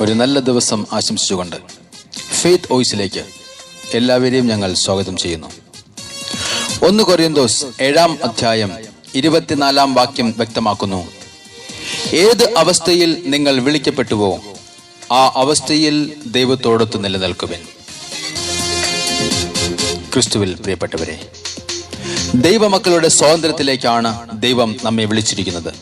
ഒരു നല്ല ദിവസം ആശംസിച്ചുകൊണ്ട് ഫെയ്ത്ത് വോയിസിലേക്ക് എല്ലാവരെയും ഞങ്ങൾ സ്വാഗതം ചെയ്യുന്നു. 1 കൊരിന്ത്യർ 7-ാം അധ്യായം 24-ാം വാക്യം വ്യക്തമാക്കുന്നു, ഏത് അവസ്ഥയിൽ നിങ്ങൾ വിളിക്കപ്പെട്ടുവോ ആ അവസ്ഥയിൽ ദൈവത്തോടൊത്ത് നിലനിൽക്കുവിൻ. ക്രിസ്തുവിൽ പ്രിയപ്പെട്ടവരെ, ദൈവമക്കളുടെ സ്വാതന്ത്ര്യത്തിലേക്കാണ് ദൈവം നമ്മെ വിളിച്ചിരിക്കുന്നത്.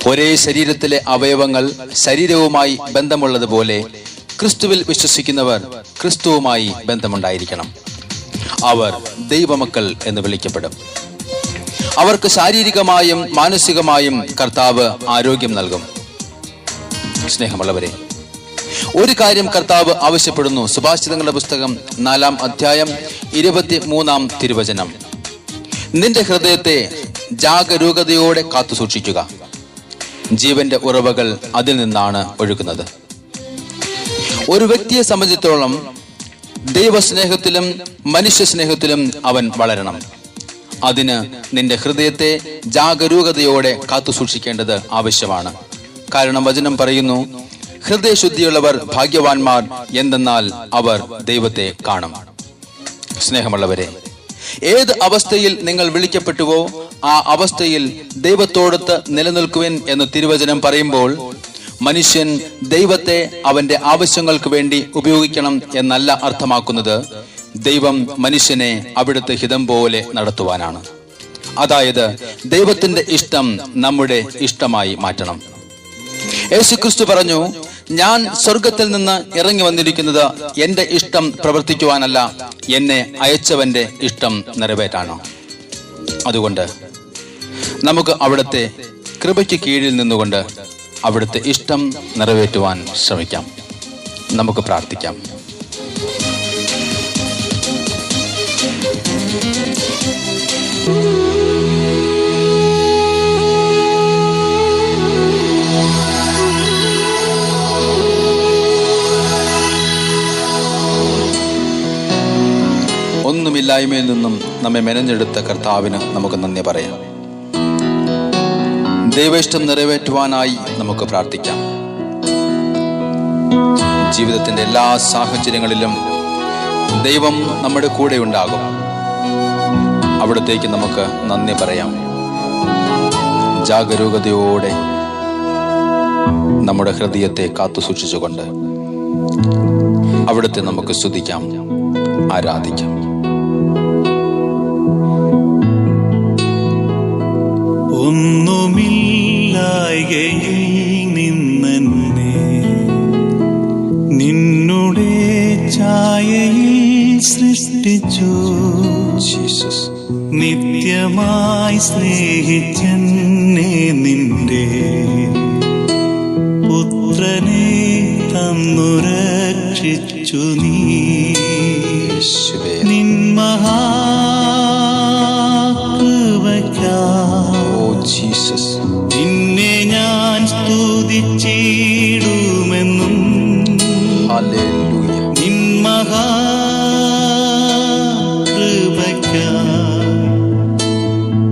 ഒരേ ശരീരത്തിലെ അവയവങ്ങൾ ശരീരവുമായി ബന്ധമുള്ളതുപോലെ ക്രിസ്തുവിൽ വിശ്വസിക്കുന്നവർ ക്രിസ്തുവുമായി ബന്ധമുണ്ടായിരിക്കണം. അവർ ദൈവമക്കൾ എന്ന് വിളിക്കപ്പെടും. അവർക്ക് ശാരീരികമായും മാനസികമായും കർത്താവ് ആരോഗ്യം നൽകും. സ്നേഹമുള്ളവരെ, ഒരു കാര്യം കർത്താവ് ആവശ്യപ്പെടുന്നു. സുഭാഷിതങ്ങളുടെ പുസ്തകം 4-ാം അധ്യായം 23-ാം തിരുവചനം, നിന്റെ ഹൃദയത്തെ ജാഗരൂകതയോടെ കാത്തു സൂക്ഷിക്കുക, ജീവന്റെ ഉറവകൾ അതിൽ നിന്നാണ് ഒഴുകുന്നത്. ഒരു വ്യക്തിയെ സംബന്ധിച്ചിടത്തോളം ദൈവസ്നേഹത്തിലും മനുഷ്യ സ്നേഹത്തിലും അവൻ വളരണം. അതിന് നിന്റെ ഹൃദയത്തെ ജാഗരൂകതയോടെ കാത്തു സൂക്ഷിക്കേണ്ടത് ആവശ്യമാണ്. കാരണം വചനം പറയുന്നു, ഹൃദയശുദ്ധിയുള്ളവർ ഭാഗ്യവാന്മാർ, എന്തെന്നാൽ അവർ ദൈവത്തെ കാണും. സ്നേഹമുള്ളവരെ, ഏത് അവസ്ഥയിൽ നിങ്ങൾ വിളിക്കപ്പെട്ടുവോ ആ അവസ്ഥയിൽ ദൈവത്തോടൊത്ത് നിലനിൽക്കുവിൻ എന്ന് തിരുവചനം പറയുമ്പോൾ മനുഷ്യൻ ദൈവത്തെ അവന്റെ ആവശ്യങ്ങൾക്ക് വേണ്ടി ഉപയോഗിക്കണം എന്നല്ല അർത്ഥമാക്കുന്നത്. ദൈവം മനുഷ്യനെ അവിടുത്തെ ഹിതം പോലെ നടത്തുവാനാണ്. അതായത് ദൈവത്തിന്റെ ഇഷ്ടം നമ്മുടെ ഇഷ്ടമായി മാറ്റണം. യേശുക്രിസ്തു പറഞ്ഞു, ഞാൻ സ്വർഗത്തിൽ നിന്ന് ഇറങ്ങി വന്നിരിക്കുന്നത് എന്റെ ഇഷ്ടം പ്രവർത്തിക്കുവാനല്ല, എന്നെ അയച്ചവന്റെ ഇഷ്ടം നിറവേറ്റാണ്. അതുകൊണ്ട് നമുക്ക് അവിടുത്തെ കൃപയ്ക്ക് കീഴിൽ നിന്നുകൊണ്ട് അവിടുത്തെ ഇഷ്ടം നിറവേറ്റുവാൻ ശ്രമിക്കാം. നമുക്ക് പ്രാർത്ഥിക്കാം. ഒന്നുമില്ലായ്മയിൽ നിന്നും നമ്മെ മെനഞ്ഞെടുത്ത കർത്താവിന് നമുക്ക് നന്ദി പറയാം. ദൈവേഷ്ടം നിറവേറ്റുവാനായി നമുക്ക് പ്രാർത്ഥിക്കാം. ജീവിതത്തിന്റെ എല്ലാ സാഹചര്യങ്ങളിലും ദൈവം നമ്മുടെ കൂടെ ഉണ്ടാകും. അവിടത്തേക്ക് നമുക്ക് നന്ദി പറയാം. ജാഗരൂകതയോടെ നമ്മുടെ ഹൃദയത്തെ കാത്തു സൂക്ഷിച്ചുകൊണ്ട് അവിടുത്തെ നമുക്ക് സ്തുതിക്കാം, ആരാധിക്കാം. ഒന്നുമില്ലായ്കയിൽ നിന്നെ നിന്നുടെ ഛായയിൽ സൃഷ്ടിച്ചു, നിത്യമായി സ്നേഹിച്ചെന്നെ നിന്റെ പുത്രനെ തന്നു രക്ഷിച്ചു. നീ നിൻമഹാ നിന്നെ ഞാൻ സ്തുതിച്ചിടുമെന്നും നിൻ മഹാകൃപയ്ക്കായി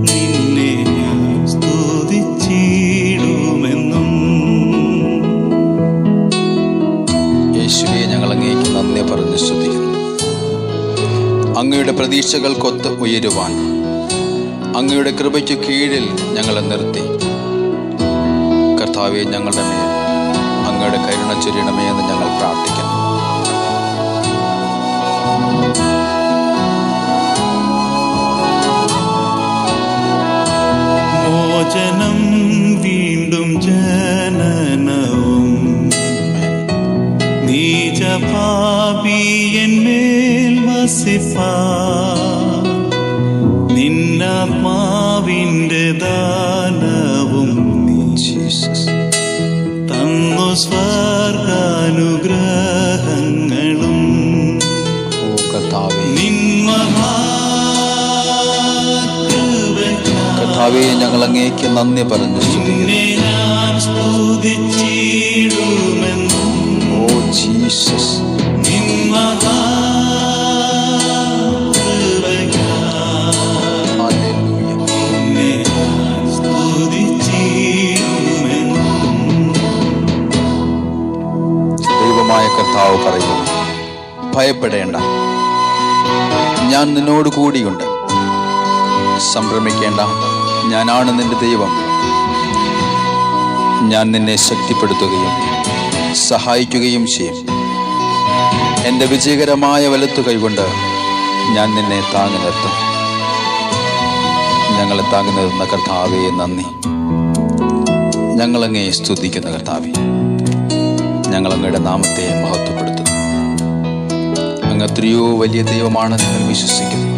നിന്നെ ഞാൻ സ്തുതിച്ചിടുമെന്നും. യേശുവേ, ഞങ്ങൾ അങ്ങേക്ക് നന്ദി പറഞ്ഞ് സ്തുതിക്കുന്നു. അങ്ങയുടെ പ്രതീക്ഷകൾക്കൊത്ത് ഉയരുവാൻ അങ്ങയുടെ കൃപയ്ക്ക് കീഴിൽ ഞങ്ങളെ നിർത്തി. കർത്താവേ, ഞങ്ങളുടെ മേൽ അങ്ങയുടെ കരുണ ചൊരിയണമേ എന്ന് ഞങ്ങൾ പ്രാർത്ഥിക്കുന്നു. മോചനം വീണ്ടും ജനനവും നീചപാപിയന്മേൽ വസിപ്പാ നിന്നാത്മാവിന്റെ ദാനവും തന്നു സ്വർഗാനുഗ്രഹങ്ങളും. കർത്താവേ, ഞങ്ങൾ അങ്ങേക്ക് നന്ദി പറഞ്ഞു സ്തുതിച്ചിടുമെന്നും. ഓ ജീസസ്, കർത്താവ് പറയുന്നു, ഭയപ്പെടേണ്ട, ഞാൻ നിന്നോട് കൂടിയുണ്ട്. സംഭ്രമിക്കേണ്ട, ഞാനാണ് നിന്റെ ദൈവം. ഞാൻ നിന്നെ ശക്തിപ്പെടുത്തുകയും സഹായിക്കുകയും ചെയ്യും. എൻ്റെ വിജയകരമായ വലത്തു കൈകൊണ്ട് ഞാൻ നിന്നെ താങ്ങി നിർത്തും. ഞങ്ങളെ താങ്ങി നിർത്തുന്ന കർത്താവേ നന്ദി. ഞങ്ങളങ്ങയെ സ്തുതിക്കുന്ന കർത്താവേ, ഞങ്ങളങ്ങയുടെ നാമത്തെ മഹത്വപ്പെടുത്തുന്നു. അങ്ങ് എത്രയോ വലിയ ദൈവമാണ് ഞങ്ങൾ വിശ്വസിക്കുന്നു.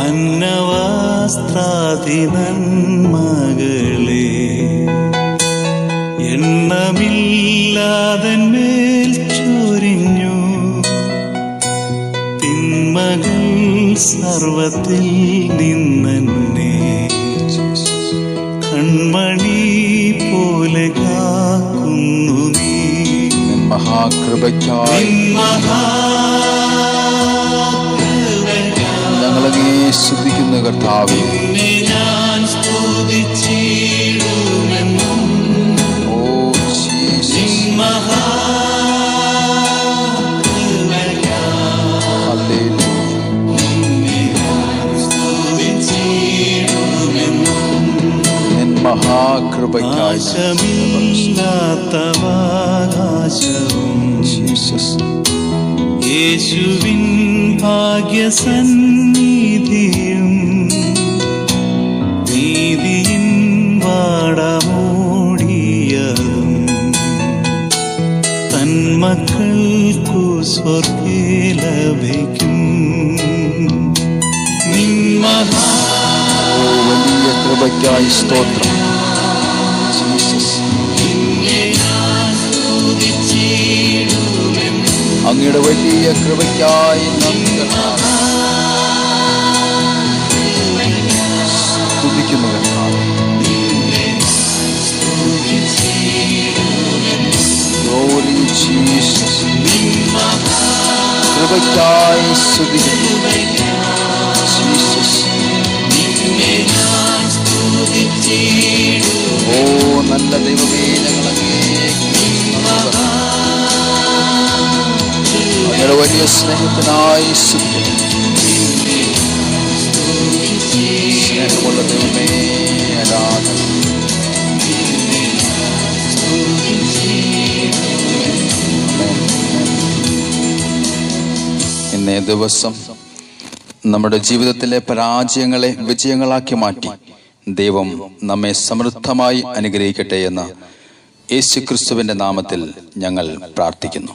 അന്നവസ്ത്രാദി നന്മകളെ എണ്ണമില്ലാതെന്മേൽ ചൊരിഞ്ഞു. തിന്മകൾ സർവത്തിൽ നിന്നെ കൺമണി പോലെ കാക്കുന്നു നീ. മഹാകൃപയ്ക്കായി ഞങ്ങളങ്ങേ സ്തുതിക്കുന്ന കർത്താവേ, ഞാൻ സ്തുതിച്ചിടുമെന്നും. ഓ ജീസസ്, മഹാകൃപയ്ക്കായി ആകാശവും ജീസസ്, യേശുവിൻ ഭാഗ്യസന്നിധിയും നീതിയിൻ വാടമോടിയതും തന്മക്കൾക്കു സ്വർഗ്ഗേ ലഭിക്കും. വലിയ കൃപയ്ക്കായി സ്തോത്രം ജീസസ്. അങ്ങയുടെ വലിയ കൃപയ്ക്കായി നന്ദി കർത്താവേ. സ്തുതിക്കുന്നു കർത്താവേ. Glory Jesus. കൃപയ്ക്കായി സ്തുതിക്കുന്നു ജീസസ്. ഓ നല്ല ദൈവമേ, അങ്ങയുടെ വലിയ സ്നേഹത്തിനായി സ്തുതിക്കുന്നു. സ്നേഹമുള്ള ദൈവമേ, ആരാധന. ഇന്നേ ദിവസം നമ്മുടെ ജീവിതത്തിലെ പരാജയങ്ങളെ വിജയങ്ങളാക്കി മാറ്റി ദൈവം നമ്മെ സമൃദ്ധമായി അനുഗ്രഹിക്കട്ടെ എന്ന് യേശുക്രിസ്തുവിന്റെ നാമത്തിൽ ഞങ്ങൾ പ്രാർത്ഥിക്കുന്നു.